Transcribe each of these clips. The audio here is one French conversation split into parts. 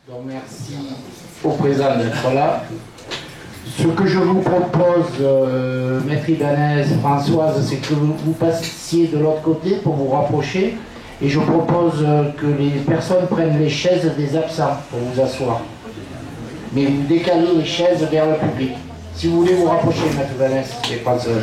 Donc merci au président d'être là. Ce que je vous propose, Maître Ibanez, Françoise, c'est que vous passiez de l'autre côté pour vous rapprocher. Et je propose que les personnes prennent les chaises des absents pour vous asseoir. Mais vous décalez les chaises vers le public. Si vous voulez vous rapprocher, Maître Ibanez, et Françoise.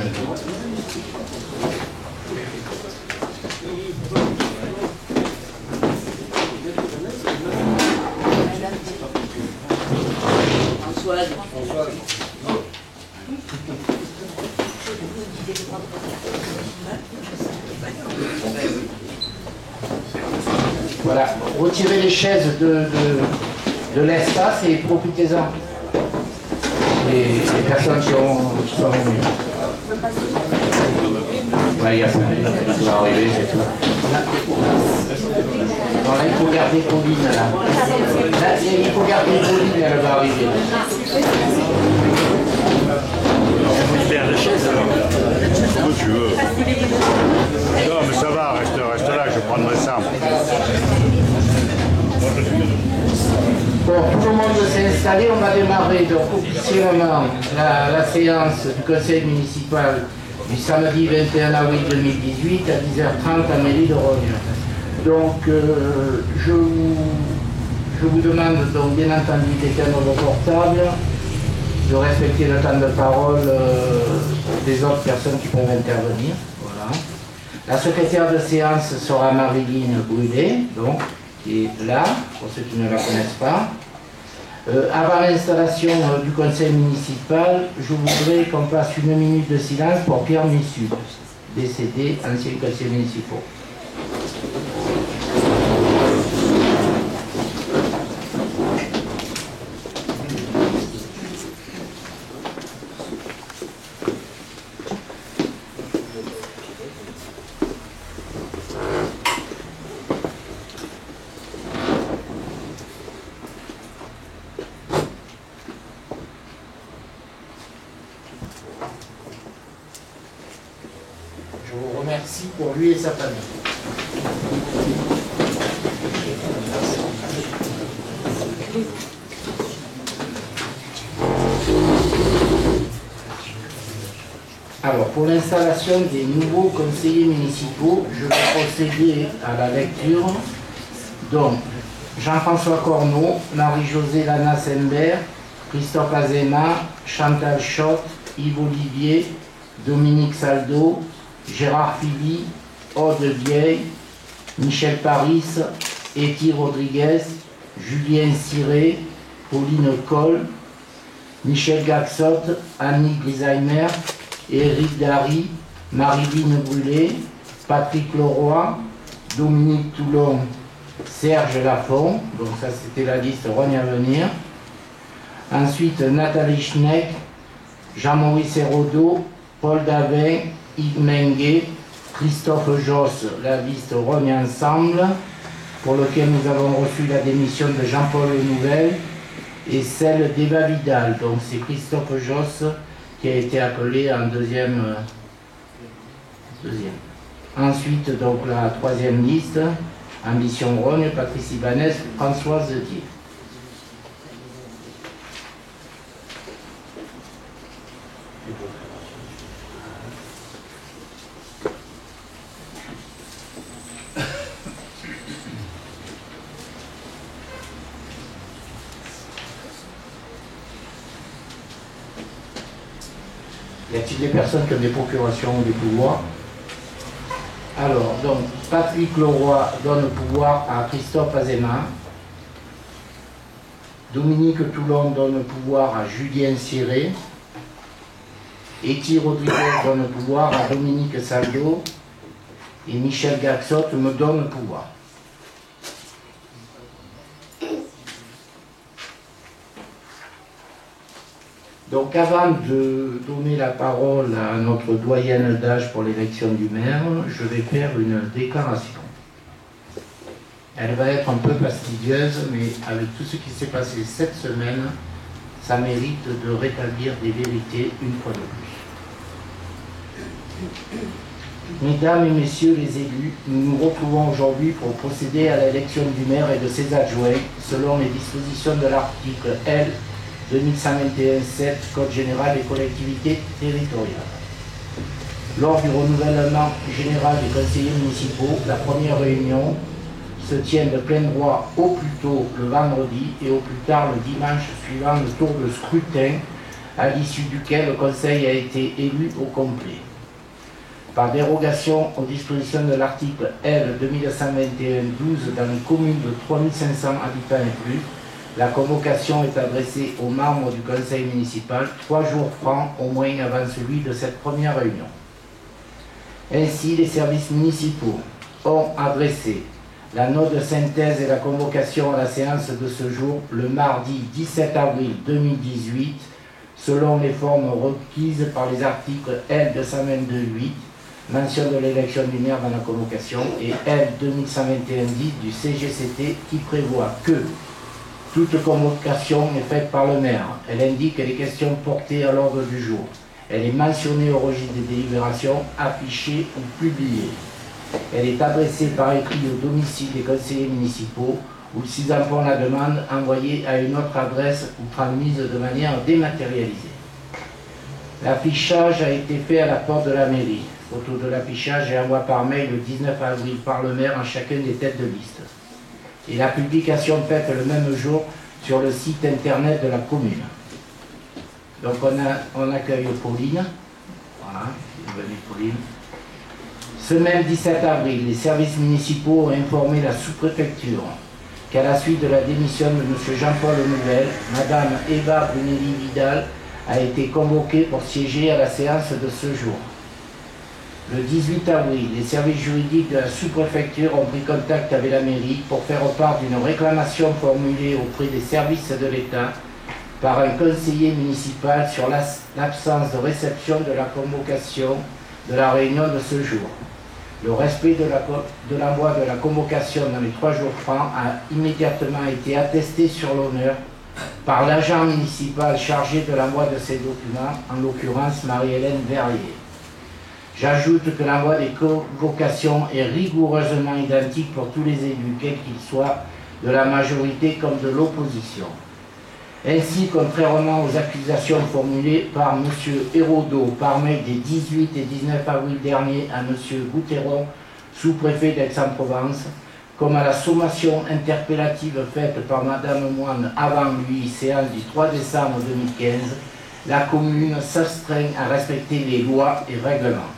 Voilà, retirez les chaises de l'espace et profitez-en. Les personnes qui sont venues. Ouais, il y a ça, qui va arriver, c'est tout. Non, là, il faut garder Pauline, là. Là, il faut garder Pauline, elle va arriver. Faire la chaise alors. Où tu veux. Non mais ça va, reste là, je prendrai ça. Bon, tout le monde s'est installé, on va démarrer donc officiellement la séance du conseil municipal du samedi 21 avril 2018 à 10h30 à Mairie de Rognes. Donc je vous demande donc bien entendu d'éteindre vos portables, de respecter le temps de parole des autres personnes qui peuvent intervenir. Voilà. La secrétaire de séance sera Marilyn Brûlé, donc, qui est là, pour ceux qui ne la connaissent pas. Avant l'installation du conseil municipal, je voudrais qu'on fasse 1 minute de silence pour Pierre Missu, décédé, ancien conseiller municipal. Je vous remercie pour lui et sa famille. Alors, pour l'installation des nouveaux conseillers municipaux, je vais procéder à la lecture. Donc, Jean-François Corneau, Marie-Josée Lana Sembert, Christophe Azéma, Chantal Schott, Yves Olivier, Dominique Saldo, Gérard Philly, Aude Vieille, Michel Paris, Eti Rodriguez, Julien Ciré, Pauline Coll, Michel Gaxot, Annie Griseimer, Éric Dary, Marilyn Brûlé, Patrick Leroy, Dominique Toulon, Serge Lafont, donc ça c'était la liste Rogne à venir. Ensuite Nathalie Schneck, Jean-Maurice Hérodeau, Paul Davin, Yves Menguet, Christophe Josse, la liste Rogne Ensemble, pour lequel nous avons reçu la démission de Jean-Paul Nouvel, et celle d'Eva Vidal. Donc c'est Christophe Josse qui a été appelé en deuxième. Ensuite, donc la troisième liste, Ambition Rogne, Patrice Ibanez, Françoise Dier. Y a-t-il des personnes qui ont des procurations ou des pouvoirs? Alors, donc, Patrick Leroy donne le pouvoir à Christophe Azéma. Dominique Toulon donne le pouvoir à Julien Ciré. Eti Rodriguez donne le pouvoir à Dominique Saldo. Et Michel Gaxot me donne le pouvoir. Donc avant de donner la parole à notre doyenne d'âge pour l'élection du maire, je vais faire une déclaration. Elle va être un peu fastidieuse, mais avec tout ce qui s'est passé cette semaine, ça mérite de rétablir des vérités une fois de plus. Mesdames et messieurs les élus, nous nous retrouvons aujourd'hui pour procéder à l'élection du maire et de ses adjoints selon les dispositions de l'article L. 2121-7 Code général des collectivités territoriales. Lors du renouvellement général des conseillers municipaux, la première réunion se tient de plein droit au plus tôt le vendredi et au plus tard le dimanche suivant le tour de scrutin, à l'issue duquel le conseil a été élu au complet. Par dérogation aux dispositions de l'article L. 2121-12 dans les communes de 3500 habitants et plus, la convocation est adressée aux membres du conseil municipal 3 jours francs au moins avant celui de cette première réunion. Ainsi, les services municipaux ont adressé la note de synthèse et la convocation à la séance de ce jour le mardi 17 avril 2018 selon les formes requises par les articles L. 222-8, mention de l'élection du maire dans la convocation, et L. 2121-10 du CGCT qui prévoit que toute convocation est faite par le maire. Elle indique les questions portées à l'ordre du jour. Elle est mentionnée au registre des délibérations, affichée ou publiée. Elle est adressée par écrit au domicile des conseillers municipaux ou, s'ils en font la demande, envoyée à une autre adresse ou transmise de manière dématérialisée. L'affichage a été fait à la porte de la mairie. Photo de l'affichage et envoi par mail le 19 avril par le maire en chacune des têtes de liste. Et la publication faite le même jour sur le site internet de la commune. Donc on accueille Pauline. Voilà, bienvenue Pauline. Ce même 17 avril, les services municipaux ont informé la sous-préfecture qu'à la suite de la démission de M. Jean-Paul Nouvel, Mme Eva Brunelli-Vidal a été convoquée pour siéger à la séance de ce jour. Le 18 avril, les services juridiques de la sous-préfecture ont pris contact avec la mairie pour faire part d'une réclamation formulée auprès des services de l'État par un conseiller municipal sur l'absence de réception de la convocation de la réunion de ce jour. Le respect de l'envoi de la convocation dans les 3 jours francs a immédiatement été attesté sur l'honneur par l'agent municipal chargé de l'envoi de ces documents, en l'occurrence Marie-Hélène Verrier. J'ajoute que l'envoi des convocations est rigoureusement identique pour tous les élus, quels qu'ils soient, de la majorité comme de l'opposition. Ainsi, contrairement aux accusations formulées par M. Hérodeau par mail des 18 et 19 avril dernier à M. Gouteron, sous-préfet d'Aix-en-Provence, comme à la sommation interpellative faite par Mme Moine avant lui, séance du 3 décembre 2015, la commune s'astreint à respecter les lois et règlements.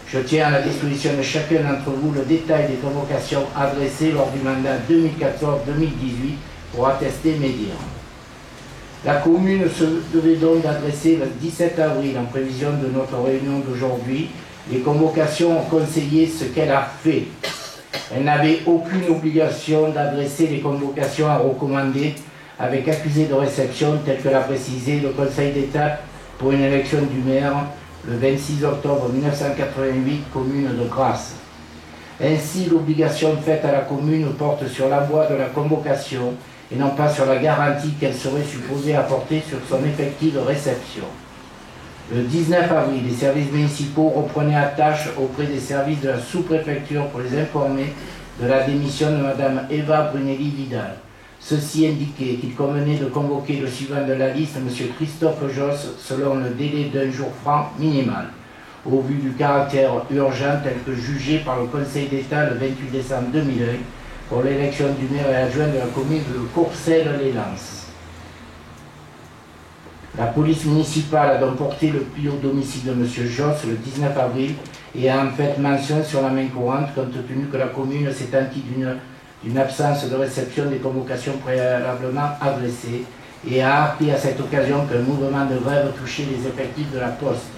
Je tiens à la disposition de chacun d'entre vous le détail des convocations adressées lors du mandat 2014-2018 pour attester mes dires. La commune se devait donc d'adresser le 17 avril, en prévision de notre réunion d'aujourd'hui, les convocations aux conseillers, ce qu'elle a fait. Elle n'avait aucune obligation d'adresser les convocations à recommander avec accusé de réception, tel que l'a précisé le Conseil d'État pour une élection du maire le 26 octobre 1988, commune de Grasse. Ainsi, l'obligation faite à la commune porte sur l'envoi de la convocation et non pas sur la garantie qu'elle serait supposée apporter sur son effective réception. Le 19 avril, les services municipaux reprenaient attache auprès des services de la sous-préfecture pour les informer de la démission de Mme Eva Brunelli-Vidal. Ceci indiquait qu'il convenait de convoquer le suivant de la liste, M. Christophe Josse, selon le délai d'un jour franc minimal, au vu du caractère urgent tel que jugé par le Conseil d'État le 28 décembre 2001 pour l'élection du maire et adjoint de la commune de Courcelles-les-Lances. La police municipale a donc porté le pli au domicile de M. Josse le 19 avril et a en fait mention sur la main courante compte tenu que la commune s'est enquis d'une absence de réception des convocations préalablement adressées et a appris à cette occasion qu'un mouvement de grève touchait les effectifs de la Poste.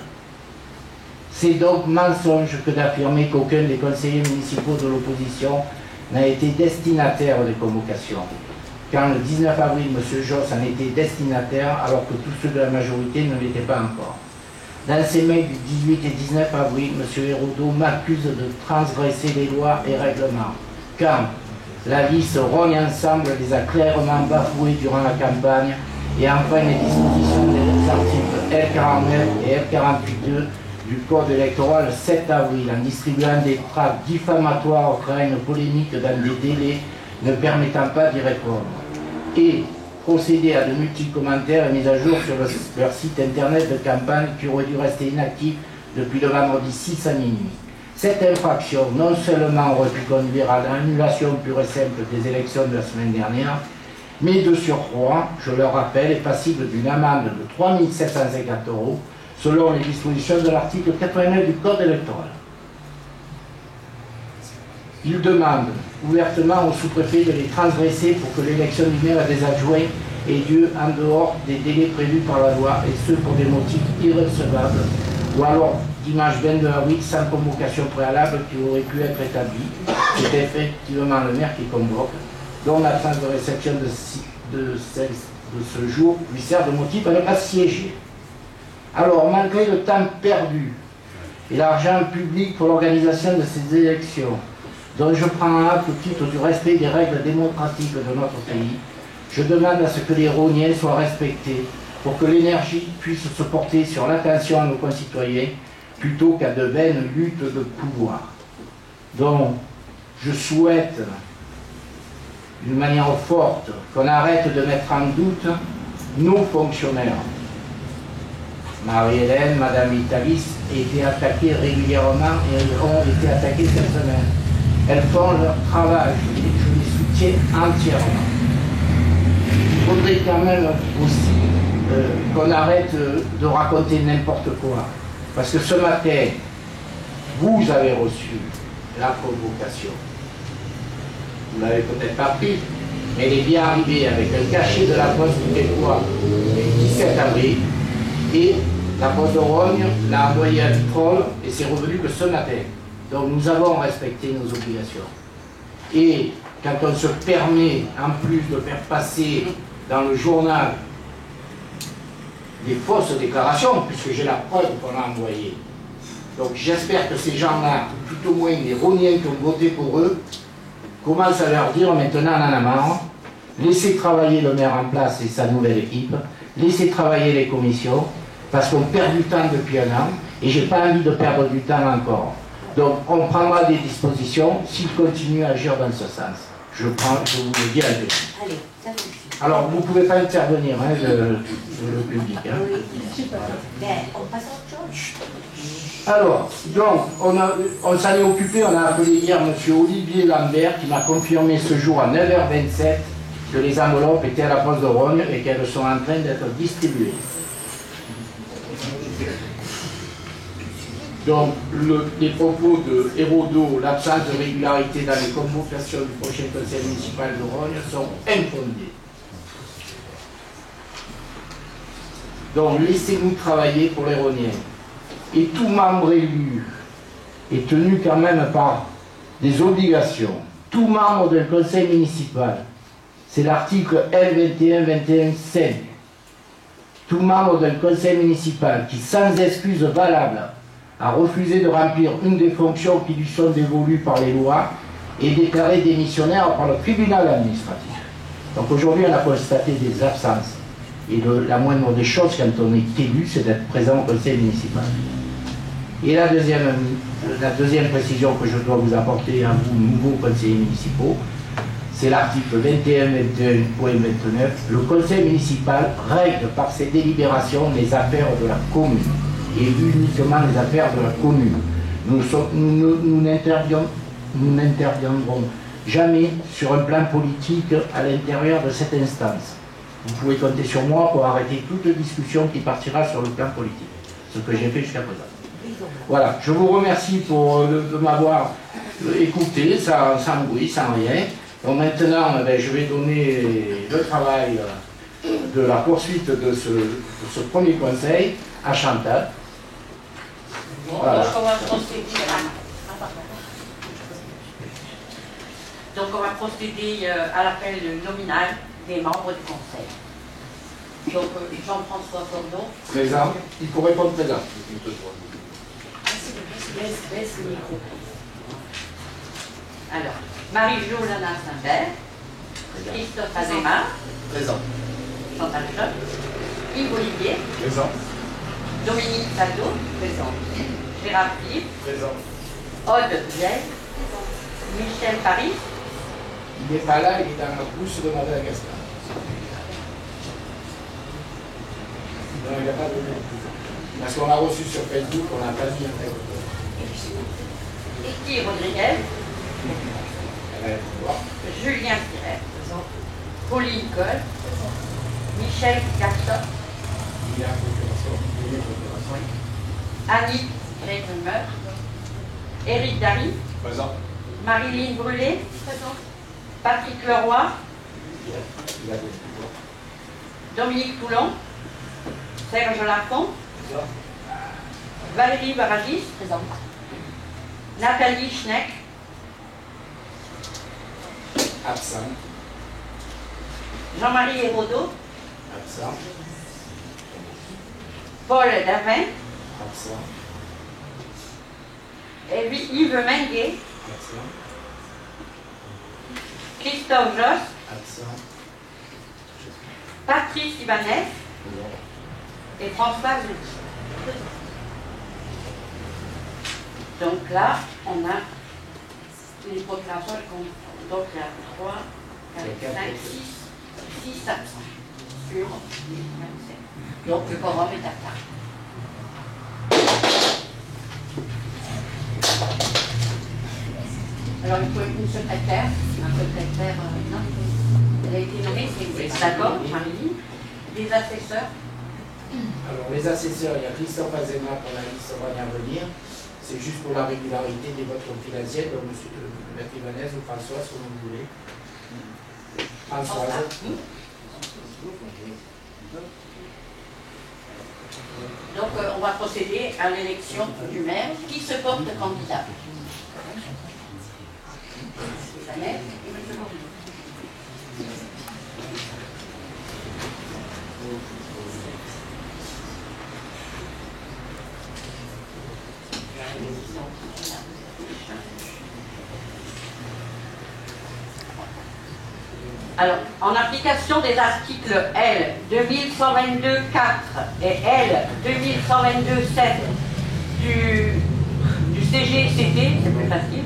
C'est donc mensonge que d'affirmer qu'aucun des conseillers municipaux de l'opposition n'a été destinataire des convocations. Quand le 19 avril, M. Josse en était destinataire, alors que tous ceux de la majorité ne l'étaient pas encore. Dans ses mails du 18 et 19 avril, M. Hérodeau m'accuse de transgresser les lois et règlements. Quand la liste Rogne Ensemble les a clairement bafoués durant la campagne, et enfin les dispositions des articles L49 et L48.2 du code électoral le 7 avril en distribuant des tracts diffamatoires créant une polémique dans des délais ne permettant pas d'y répondre. Et procéder à de multiples commentaires et mises à jour sur leur site internet de campagne qui aurait dû rester inactif depuis le vendredi 6 à minuit. Cette infraction non seulement aurait pu conduire à l'annulation pure et simple des élections de la semaine dernière, mais de surcroît, je le rappelle, est passible d'une amende de 3 750 € selon les dispositions de l'article 89 du Code électoral. Il demande ouvertement au sous-préfet de les transgresser pour que l'élection du maire et des adjoints ait lieu en dehors des délais prévus par la loi, et ce pour des motifs irrecevables, ou alors dimanche 22 avril sans convocation préalable qui aurait pu être établie. C'est effectivement le maire qui convoque, dont l'absence de réception de ce jour lui sert de motif à ne pas siéger. Alors, malgré le temps perdu et l'argent public pour l'organisation de ces élections, dont je prends acte au titre du respect des règles démocratiques de notre pays, je demande à ce que les Rhôniens soient respectés pour que l'énergie puisse se porter sur l'attention à nos concitoyens plutôt qu'à de vaines luttes de pouvoir. Donc, je souhaite d'une manière forte qu'on arrête de mettre en doute nos fonctionnaires. Marie-Hélène, Madame Italis étaient attaquées régulièrement et ont été attaquées cette semaine. Elles font leur travail, je les soutiens entièrement. Il faudrait quand même aussi qu'on arrête de raconter n'importe quoi. Parce que ce matin, vous avez reçu la convocation. Vous ne l'avez peut-être pas pris, mais elle est bien arrivée avec un cachet de la Poste québécoise le 17 avril. Et la Poste de Rogne l'a envoyé à Vitrolles et c'est revenu que ce matin. Donc nous avons respecté nos obligations. Et quand on se permet, en plus de faire passer dans le journal des fausses déclarations, puisque j'ai la preuve qu'on a envoyée, donc j'espère que ces gens-là, tout au moins les Rhôniens qui ont voté pour eux, commencent à leur dire maintenant on en a marre, laissez travailler le maire en place et sa nouvelle équipe, laissez travailler les commissions, parce qu'on perd du temps depuis un an, et j'ai pas envie de perdre du temps encore. Donc on prendra des dispositions s'ils continuent à agir dans ce sens. Je vous le dis à l'heure. Alors vous ne pouvez pas intervenir, hein, le public. Hein. On passe à autre chose. Alors, donc, on s'en est occupé, on a appelé hier M. Olivier Lambert qui m'a confirmé ce jour à 9h27 que les enveloppes étaient à la Poste de Rogne et qu'elles sont en train d'être distribuées. Donc, les propos de Hérodo, l'absence de régularité dans les convocations du prochain conseil municipal de Rogne sont infondés. Donc, laissez-nous travailler pour les Rhôniens. Et tout membre élu est tenu quand même par des obligations. Tout membre d'un conseil municipal, c'est l'article L21-21-5. Tout membre d'un conseil municipal qui, sans excuse valable, a refusé de remplir une des fonctions qui lui sont dévolues par les lois est déclaré démissionnaire par le tribunal administratif. Donc aujourd'hui, on a constaté des absences. Et la moindre des choses, quand on est élu, c'est d'être présent au conseil municipal. Et la deuxième précision que je dois vous apporter à vous, nouveaux conseillers municipaux, c'est l'article 21-21.29. Le conseil municipal règle par ses délibérations les affaires de la commune, et uniquement les affaires de la commune. Nous n'interviendrons jamais sur un plan politique à l'intérieur de cette instance. Vous pouvez compter sur moi pour arrêter toute discussion qui partira sur le plan politique, ce que j'ai fait jusqu'à présent. Voilà, je vous remercie de m'avoir écouté, sans bruit, sans rien. Donc maintenant, je vais donner le travail de la poursuite de ce premier conseil à Chantal. Voilà. Donc on va procéder à l'appel nominal des membres du conseil. Donc Jean-François Cordon. Présent. Il faut répondre présent. Baisse le micro. Alors, Marie-Jo Lana-Saint-Bert, Christophe Azéma, Présent. Chantal Job, Yves Olivier, Présent. Dominique Saldo, présent. Gérard Philippe, Présent. Aude Vielle, Michel Paris, Il n'est pas là, il est dans la bouche de Madagascar. Non, il n'a pas donné. Parce qu'on l'a reçu sur Facebook, on n'a pas mis un texte. Vicky Rodriguez, Elle a été voir. Julien Piret, Pauline Coll, Michel Garçon, Il y a un procuration. Annie Grégomer, Éric Dary, Présent. Marilyn Brûlé, Patrick Leroy, Il a des Dominique Poulon, Serge Lafont, Valérie Baragis, présente. Nathalie Schneck, absent. Jean-Marie Hérodeau, Absent. Paul Davin, Absent. Yves Menguet, Absent. Christophe Josse, Absent. Patrice Ibanez et François Zouti. Donc là, on a les procurations. Donc il y a 3, 4, 5, 6 absents sur les 27. Donc le quorum est atteint. Alors il faut une secrétaire, un secrétaire, non, elle a été nommée, c'est d'accord, Marie, des assesseurs. Alors, les assesseurs, il y a Christophe Azema pour la liste à venir. C'est juste pour la régularité des votes confidentiels. Donc, monsieur Maître Ibanez ou Françoise, comme vous voulez. Françoise. Donc, on va procéder à l'élection du maire. Qui se porte candidat? Ibanez et monsieur Bourdon. Alors, en application des articles L 2122-4 et L 2122-7 du CGCT, c'est plus facile,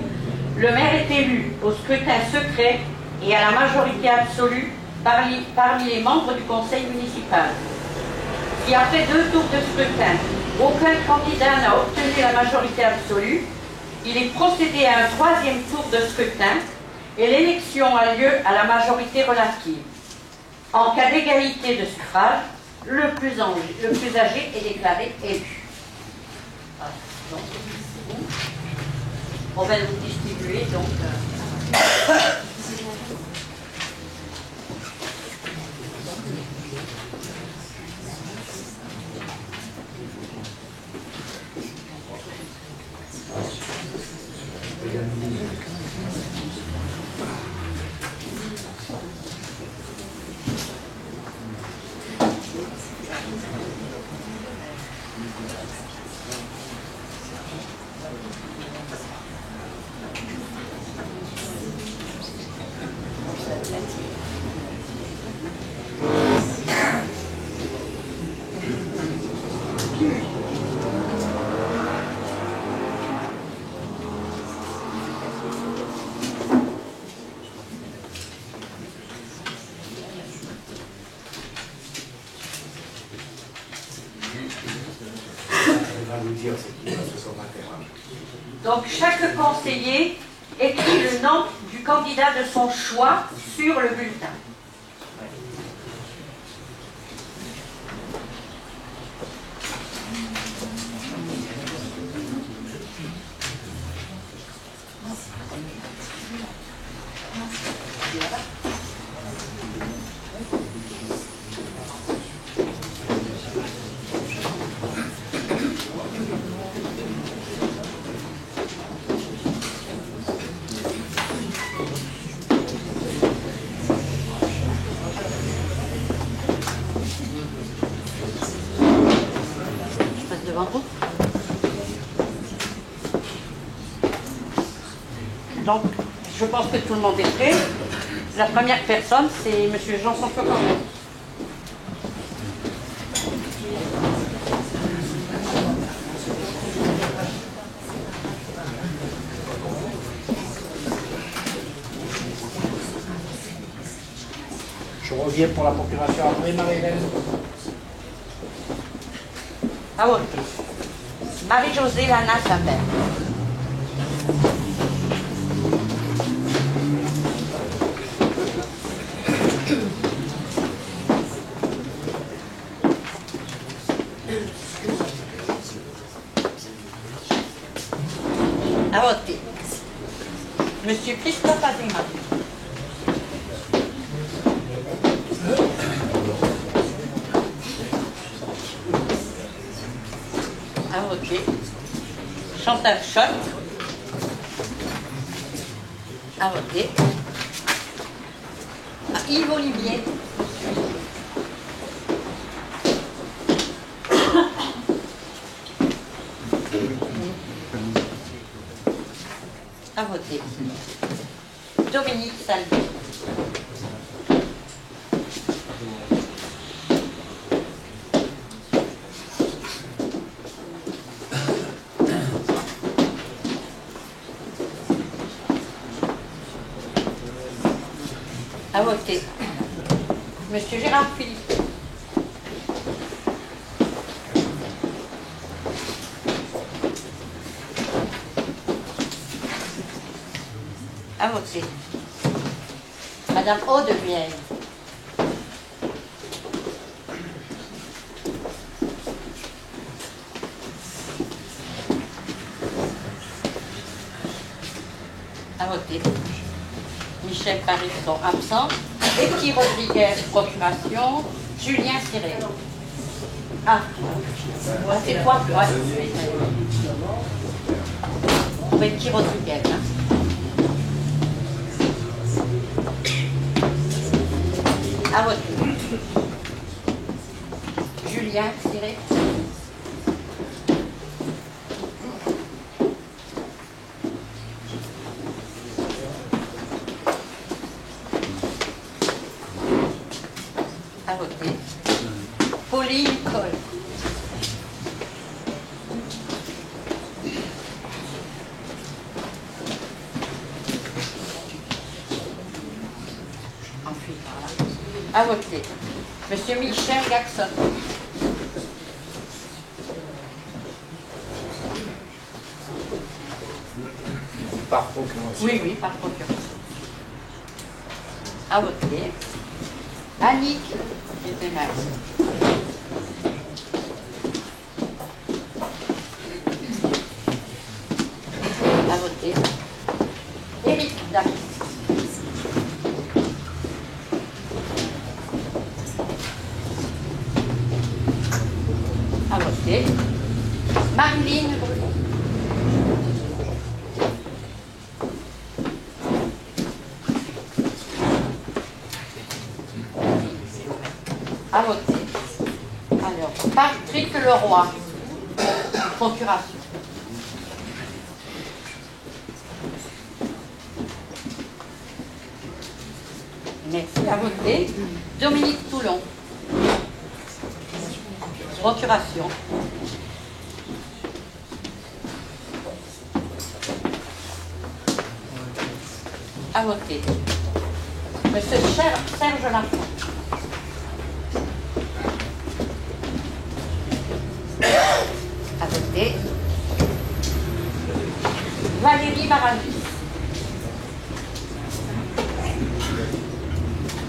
le maire est élu au scrutin secret et à la majorité absolue parmi les membres du conseil municipal. Si après 2 tours de scrutin, aucun candidat n'a obtenu la majorité absolue, il est procédé à un 3e tour de scrutin et l'élection a lieu à la majorité relative. En cas d'égalité de suffrage, le plus âgé est déclaré élu. Voilà. Donc, on va vous distribuer donc. Donc chaque conseiller écrit le nom du candidat de son choix sur le bulletin. Donc, je pense que tout le monde est prêt. La première personne, c'est M. Jean-François Cornet. deuxième pour la procuration après, Marie-Hélène. À voter. Marie-Josée Lana Saber. À voter. Monsieur Christophe Azéma. À voter. Chantal Schott. À voter. Yves Olivier. À voter. Dominique Salvi. À voter. Monsieur Gérard Philippe. À voter. Madame Audevielle. À voter. Michel Parisson, absent. Betty Rodriguez, procuration. Julien Siré. Ah, c'est toi, ouais. Betty Rodriguez, hein. À voter. Julien Siré. À voter. Pauline Cole. Ensuite, voilà. À voter. Monsieur Michel Jackson. Par procuration. Oui, oui, par procuration. À voter. Annick Gétémas. À voter. Éric Dac. À voter. Marlene Brulon. À voter. Alors, Patrick Leroy. Procuration. Merci. À voter. Dominique Toulon. Procuration. À voter. Monsieur Serge Lafont. À voter. Valérie Baragis.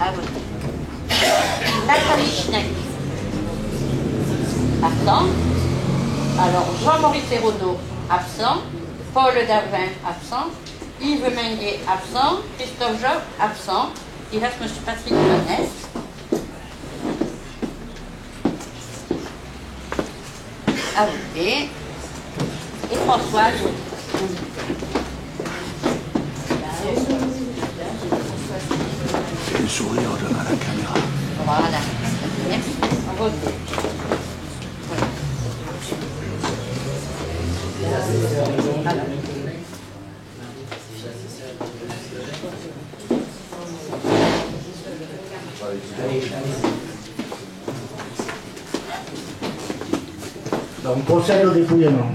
À voter. Nathalie Schneck. Absent. Alors, Jean-Maurice Hérodeau, absent. Paul Davin, absent. Yves Menguet, absent. Christophe Job, absent. Il reste M. Patrick Vanès. À voter. Et Françoise. Le sourire devant la caméra. Voilà. Merci. À voter. Voilà. Donc, on procède au dépouillement.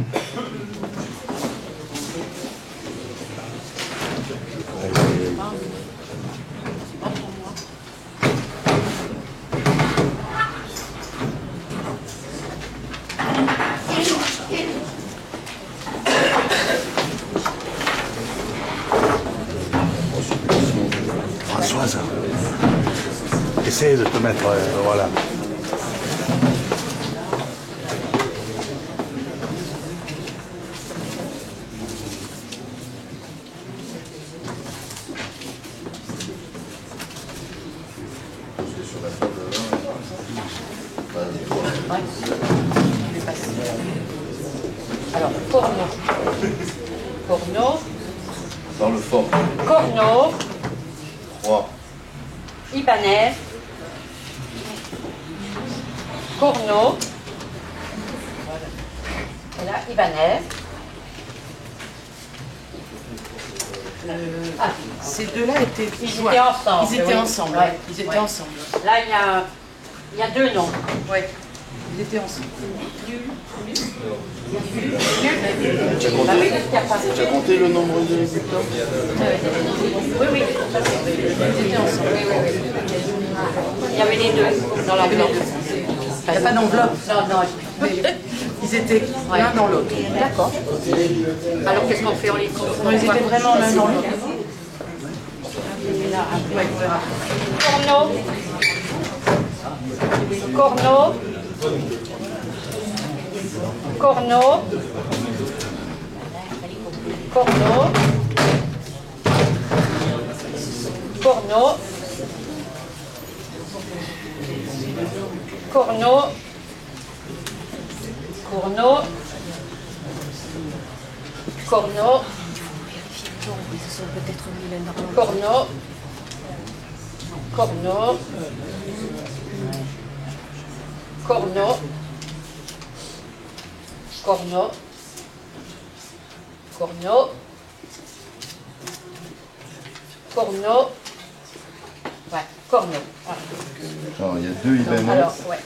essayer de te mettre, voilà. Alors, Corno. Corno. Dans le fond. Corno. 3. Ibanez. Corno. Et là, Ibanez. Ces deux-là étaient Ils étaient ensemble. Ils étaient oui. ensemble. Ouais. Ils étaient Ouais. ensemble. Là, il y a deux noms. Ouais. Ils étaient ensemble. Tu as compté, Bah oui, parce qu'il y a pas- tu as compté le nombre de victimes? Oui, oui. Ils étaient ensemble. Il y avait les deux dans l'enveloppe. Il n'y a pas d'enveloppe. Non, non. Ils étaient l'un dans l'autre. D'accord. Alors, qu'est-ce qu'on fait? On les compte. Non, ils étaient vraiment l'un dans l'autre. Ouais, on verra. Corno. Corno. Corno. Corno. Corno. Corno. Corno. Corno. Corno. Corno. Corno. Corno. Corno. Corno. Ouais, Corno. Voilà. Alors, il y a 2 Ibanez. Alors, ouais.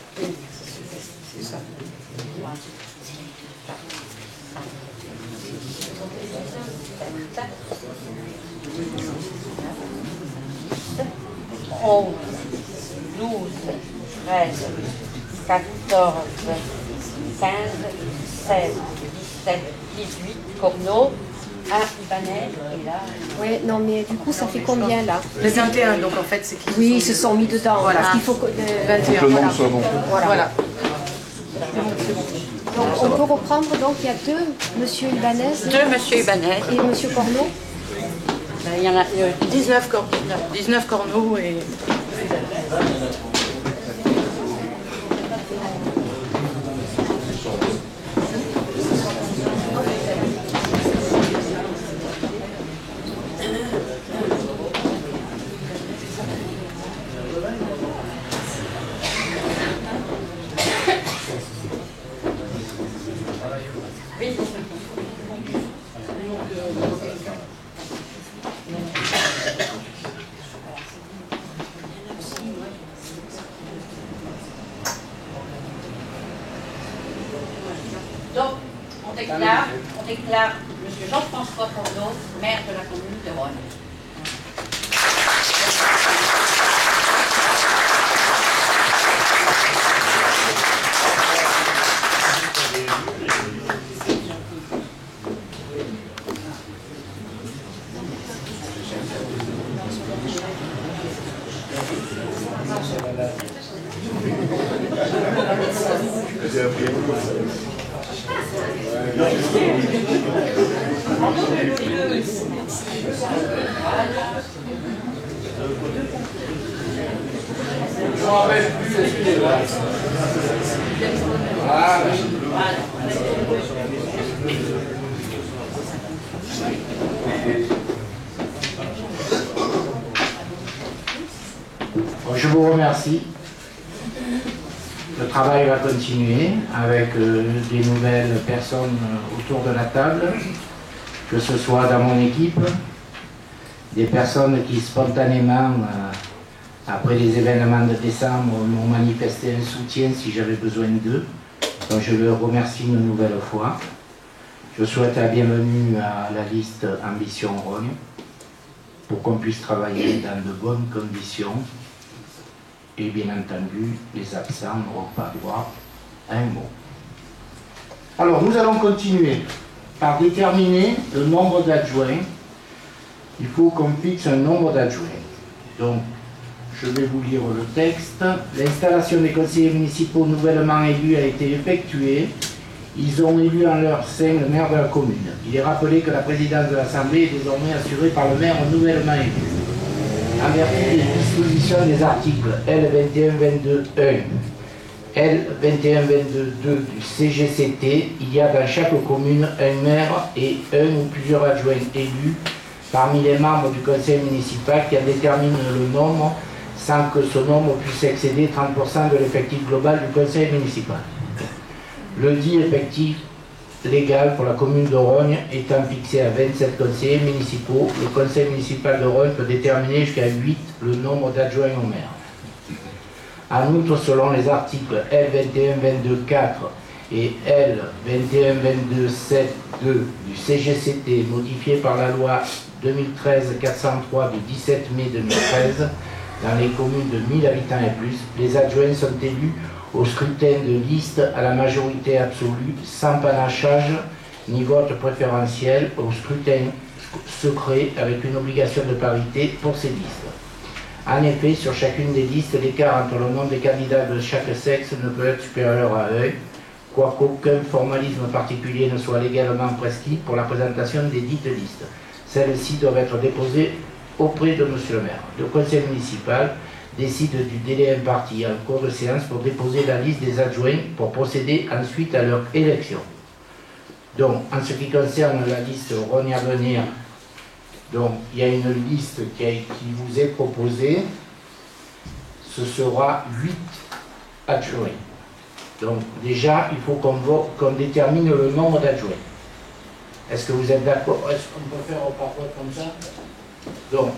Oh, 12, 13, 14, 15, 16, 17, 18, Corno, un Ibanez, et là... Ouais, non, mais du coup, ça fait combien là? Les 21, donc en fait, c'est qu'ils Oui, ils se sont mis dedans. Voilà. Parce qu'il faut que. 21. Que le nombre soit bon. Voilà. Donc, on peut reprendre, donc il y a deux, Monsieur Ibanez Deux Monsieur Ibanez. et Monsieur Corneau. Il y en a... 19 corneaux et... Donc, on déclare M. Jean-François Corneau, maire de la commune de Rhône. Je vous remercie. Le travail va continuer avec des nouvelles personnes autour de la table, que ce soit dans mon équipe, des personnes qui spontanément, après les événements de décembre, m'ont manifesté un soutien si j'avais besoin d'eux. Donc je le remercie une nouvelle fois. Je souhaite la bienvenue à la liste Ambition Rhône pour qu'on puisse travailler dans de bonnes conditions. Et bien entendu, les absents n'auront pas droit à un mot. Alors, nous allons continuer par déterminer le nombre d'adjoints. Il faut qu'on fixe un nombre d'adjoints. Donc, je vais vous lire le texte. L'installation des conseillers municipaux nouvellement élus a été effectuée. Ils ont élu en leur sein le maire de la commune. Il est rappelé que la présidence de l'Assemblée est désormais assurée par le maire nouvellement élu. En vertu des dispositions des articles L2122.1, L2122.2 du CGCT, il y a dans chaque commune un maire et un ou plusieurs adjoints élus parmi les membres du conseil municipal qui en détermine le nombre sans que ce nombre puisse excéder 30% de l'effectif global du conseil municipal. Le dit effectif légal pour la commune de Rognes étant fixé à 27 conseillers municipaux, le conseil municipal de Rognes peut déterminer jusqu'à 8 le nombre d'adjoints au maire. En outre, selon les articles L2122.4 et L2122.7.2 du CGCT modifiés par la loi 2013-403 du 17 mai 2013, dans les communes de 1000 habitants et plus, les adjoints sont élus au scrutin de liste à la majorité absolue, sans panachage ni vote préférentiel, au scrutin secret avec une obligation de parité pour ces listes. En effet, sur chacune des listes, l'écart entre le nombre des candidats de chaque sexe ne peut être supérieur à 1, quoiqu'aucun formalisme particulier ne soit légalement prescrit pour la présentation des dites listes. Celles-ci doivent être déposées auprès de M. le maire. Le conseil municipal décide du délai imparti en cours de séance pour déposer la liste des adjoints pour procéder ensuite à leur élection. Donc, en ce qui concerne la liste Rognes Avenir, donc il y a une liste qui vous est proposée. Ce sera 8 adjoints. Donc déjà, il faut qu'on détermine le nombre d'adjoints. Est-ce que vous êtes d'accord? Est-ce qu'on peut faire au parcours comme ça? Donc,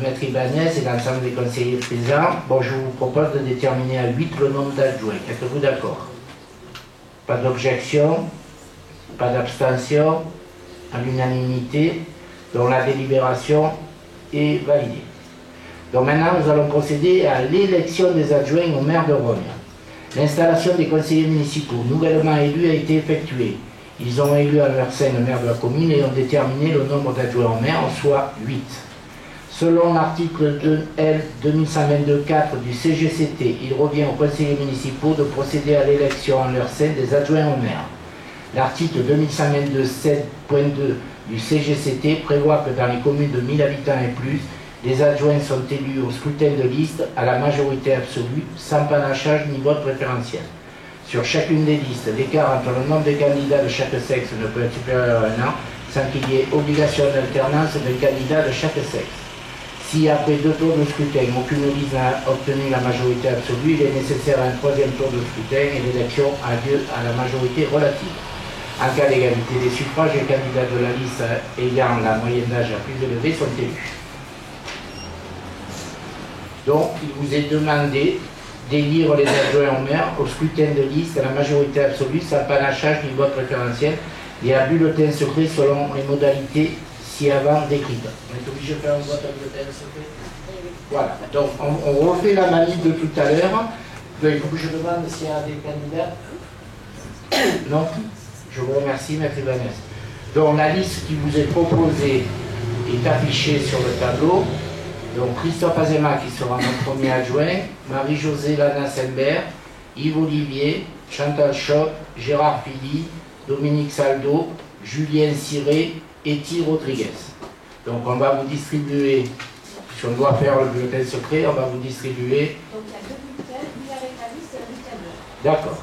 Maître Ibanez et l'ensemble des conseillers présents, bon, je vous propose de déterminer à 8 le nombre d'adjoints. Êtes-vous d'accord? Pas d'objection, pas d'abstention, à l'unanimité, dont la délibération est validée. Donc maintenant, nous allons procéder à l'élection des adjoints au maire de Rognes. L'installation des conseillers municipaux nouvellement élus a été effectuée. Ils ont élu à leur sein le maire de la commune et ont déterminé le nombre d'adjoints au maire, soit 8. Selon l'article L 2122.4 du CGCT, il revient aux conseillers municipaux de procéder à l'élection en leur sein des adjoints au maire. L'article 2122.7.2 du CGCT prévoit que dans les communes de 1000 habitants et plus, les adjoints sont élus au scrutin de liste à la majorité absolue, sans panachage ni vote préférentiel. Sur chacune des listes, l'écart entre le nombre de candidats de chaque sexe ne peut être supérieur à 1 an, sans qu'il y ait obligation d'alternance de candidats de chaque sexe. Si après 2 tours de scrutin, aucune liste n'a obtenu la majorité absolue, il est nécessaire un 3e tour de scrutin et l'élection a lieu à la majorité relative. En cas d'égalité des suffrages, les candidats de la liste ayant la moyenne d'âge la plus élevée sont élus. Donc, il vous est demandé d'élire les adjoints au maire au scrutin de liste à la majorité absolue, sans panachage ni vote préférentiel, et à bulletin secret selon les modalités ci-avant décrites. On est obligé de faire un vote à bulletin secret? Voilà. Donc, on refait la manip de tout à l'heure. Il faut que je demande s'il y a des candidats. Non? Je vous remercie, Maître Ibanez. Donc, la liste qui vous est proposée est affichée sur le tableau. Donc, Christophe Azema qui sera notre premier adjoint, Marie-Josée Lana-Sembert, Yves Olivier, Chantal Choc, Gérard Philly, Dominique Saldo, Julien Ciré et Thierry Rodriguez. Donc, on va vous distribuer, si on doit faire le bulletin secret, on va vous distribuer. Donc il y a 2 bulletins, lui avec la liste et un bulletin bleu. D'accord.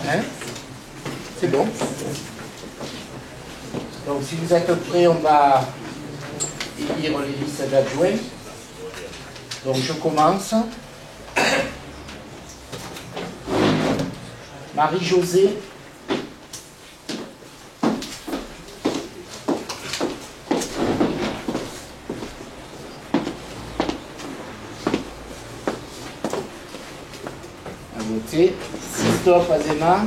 Hein? C'est bon. Donc si vous êtes prêts, on va élire les listes d'adjoints. Donc je commence. Marie-Josée. À voter. Christophe Azema.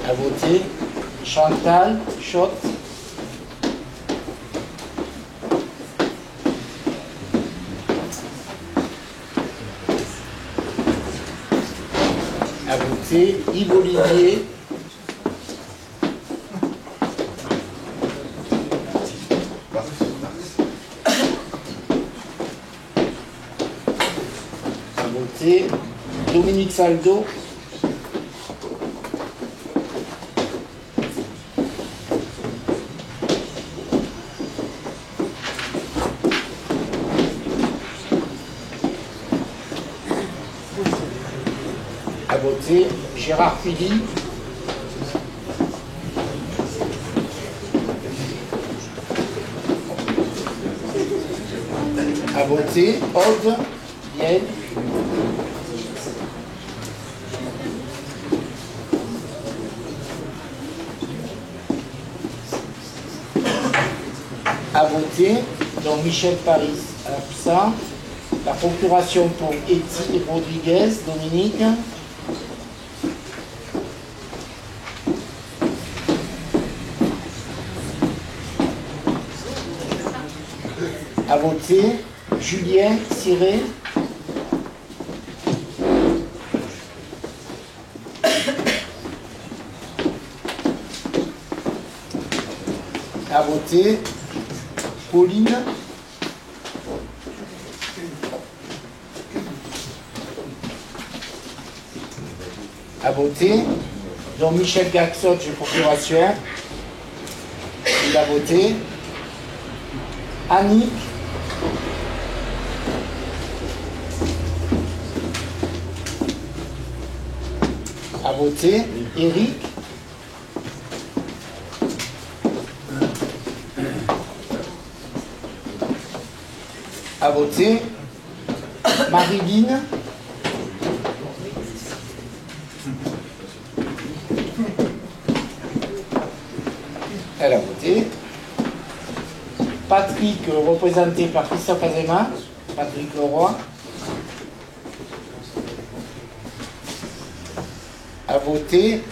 À voter. Chantal Schott. À voter. Yves Olivier. À voter. Dominique Saldo. À voter. Gérard Philippe. À voter. Aude Biel. À voter. Donc Michel Paris absent. La procuration pour Eti Rodriguez, Dominique. À voter. Julien Ciré. À voter. Pauline. À voter. Donc Michel Gaxot, j'ai procuration. Il a voté. Annick. À voter. Eric. À voter. Marilyn. Elle a voté. Patrick, représenté par Christophe Azema. Patrick Leroy. À voter.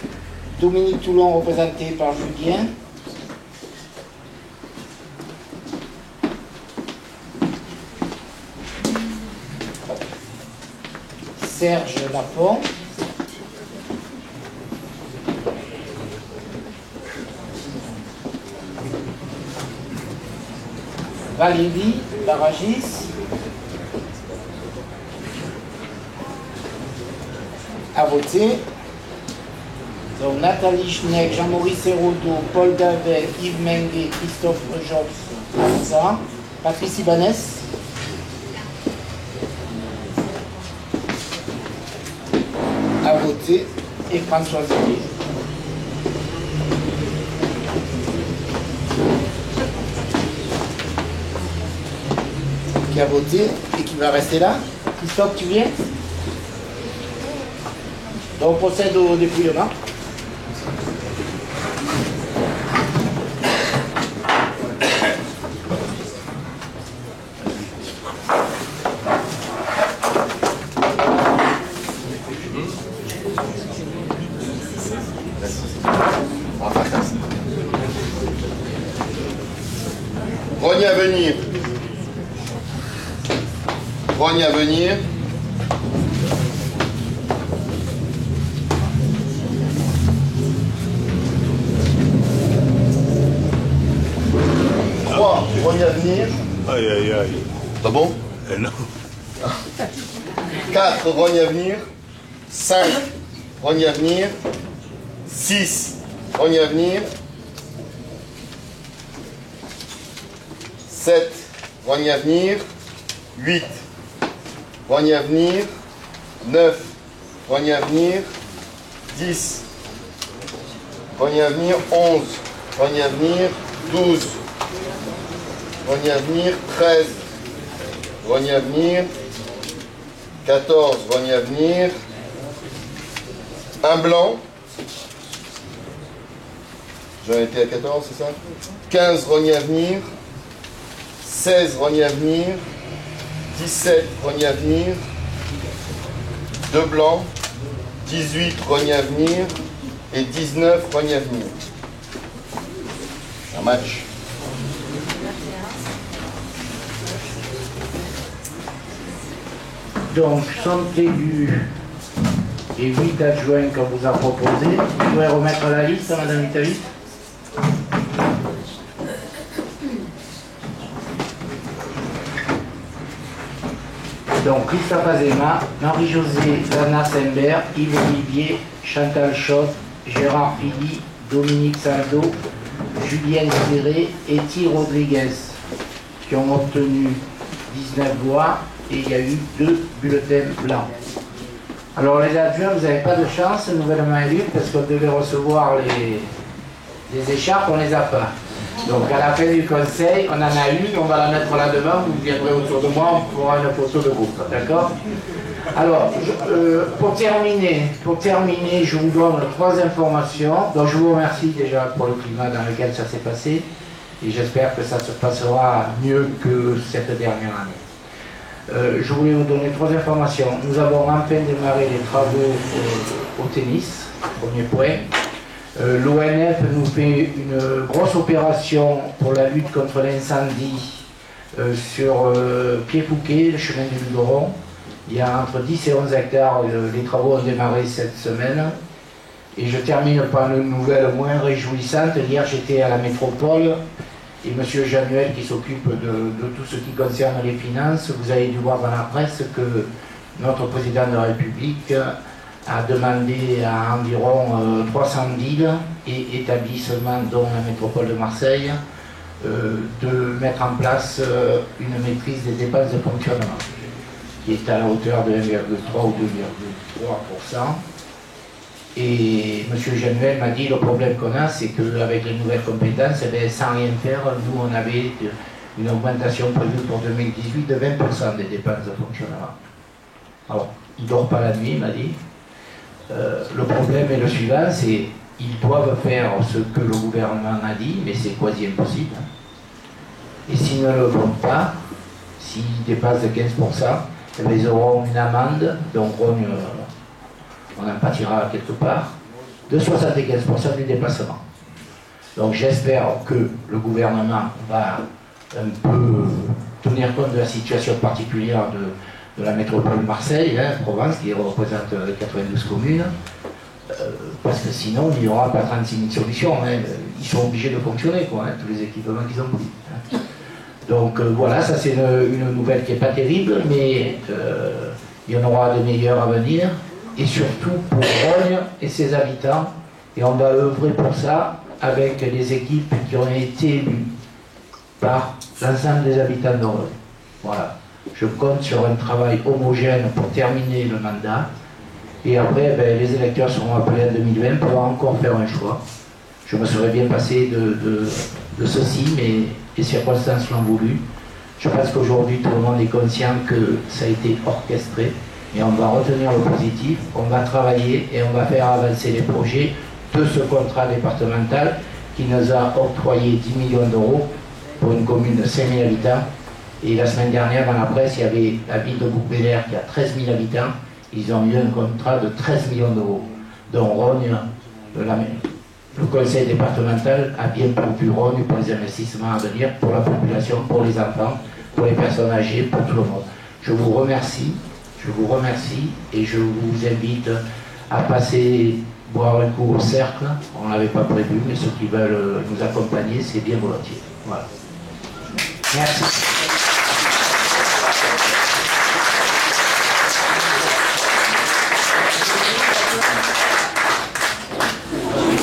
Dominique Toulon, représenté par Julien. Serge Lafont. Valérie Baragis. À voter. Donc Nathalie Schneck, Jean-Maurice Hérodo, Paul Davet, Yves Menguet, Christophe Jox, ça. Patrice Ibanez. À voter. Et François Zélé. Qui a voté et qui va rester là. Christophe, tu viens? Donc on procède au dépouillement. Rogne à venir. Rogne à venir. Rogne à venir. Aïe, aïe, aïe. Pas bon? Non. 4, rogne à venir. 5, rogne à venir. 6, rogne à venir. 7, rogne à venir. 8, rogne à venir. 9, rogne à venir. 10, rogne à venir. 11, rogne à venir. 12, rogne à venir. 13, rogne à venir. 14, rogne à venir. Un blanc. J'en étais à 14, c'est ça? 15, rogne à venir. 16, rogne à venir. 17, rogne à venir. 2 blancs. 18, rogne à venir. Et 19, rogne à venir. Un match. Donc, sont élus les 8 adjoints qu'on vous a proposés. Vous pouvez remettre la liste, Madame Italie. Donc, Christophe Azema, Marie-Josée Lana Sembert, Yves Olivier, Chantal Chaude, Gérard Philly, Dominique Saldo, Julienne Serré et Thi Rodriguez, qui ont obtenu 19 voix. Et il y a eu 2 bulletins blancs. Alors les adjoints, vous n'avez pas de chance, nouvellement élus, parce qu'on devait recevoir les écharpes, on ne les a pas. Donc à la fin du conseil, on en a une, on va la mettre là devant, vous viendrez autour de moi, on fera une photo de groupe, d'accord? Alors, pour terminer, je vous donne 3 informations. Donc je vous remercie déjà pour le climat dans lequel ça s'est passé, et j'espère que ça se passera mieux que cette dernière année. Je voulais vous donner 3 informations. Nous avons enfin démarré les travaux au tennis, premier point. L'ONF nous fait une grosse opération pour la lutte contre l'incendie sur Pied-Fouquet, le chemin du Luberon. Il y a entre 10 et 11 hectares, les travaux ont démarré cette semaine. Et je termine par une nouvelle moins réjouissante. Hier, j'étais à la métropole. Et M. Januel, qui s'occupe de tout ce qui concerne les finances, vous avez dû voir dans la presse que notre président de la République a demandé à environ 300 villes et établissements, dont la métropole de Marseille, de mettre en place une maîtrise des dépenses de fonctionnement, qui est à la hauteur de 1,3 ou 2,3%. Et M. Januel m'a dit, le problème qu'on a, c'est qu'avec les nouvelles compétences, sans rien faire, nous, on avait une augmentation prévue pour 2018 de 20% des dépenses de fonctionnement. Alors, il ne dort pas la nuit, il m'a dit. Le problème est le suivant, c'est qu'ils doivent faire ce que le gouvernement a dit, mais c'est quasi impossible. Et s'ils ne le font pas, s'ils dépassent de 15%, ils auront une amende, donc on en pâtira quelque part, de 75% du déplacement. Donc j'espère que le gouvernement va un peu tenir compte de la situation particulière de la métropole Marseille, Provence, qui représente 92 communes, parce que sinon il n'y aura pas 36 000 solutions. Ils sont obligés de fonctionner, tous les équipements qu'ils ont pris. Donc voilà, ça c'est une nouvelle qui n'est pas terrible, mais il y en aura de meilleures à venir, et surtout pour Rognes et ses habitants, et on va œuvrer pour ça avec les équipes qui ont été élues par l'ensemble des habitants de Rognes. Voilà. Je compte sur un travail homogène pour terminer le mandat. Et après, les électeurs seront appelés en 2020 pour encore faire un choix. Je me serais bien passé de ceci, mais les circonstances l'ont voulu. Je pense qu'aujourd'hui, tout le monde est conscient que ça a été orchestré. Et on va retenir le positif, on va travailler et on va faire avancer les projets de ce contrat départemental qui nous a octroyé 10 millions d'euros pour une commune de 5 000 habitants. Et la semaine dernière, dans la presse, il y avait la ville de Bouc-Bélier qui a 13 000 habitants. Ils ont eu un contrat de 13 millions d'euros. dont Rognes, le conseil départemental a bien pourvu Rognes pour les investissements à venir, pour la population, pour les enfants, pour les personnes âgées, pour tout le monde. Je vous remercie et je vous invite à passer boire un coup au cercle. On ne l'avait pas prévu, mais ceux qui veulent nous accompagner, c'est bien volontiers. Voilà. Merci.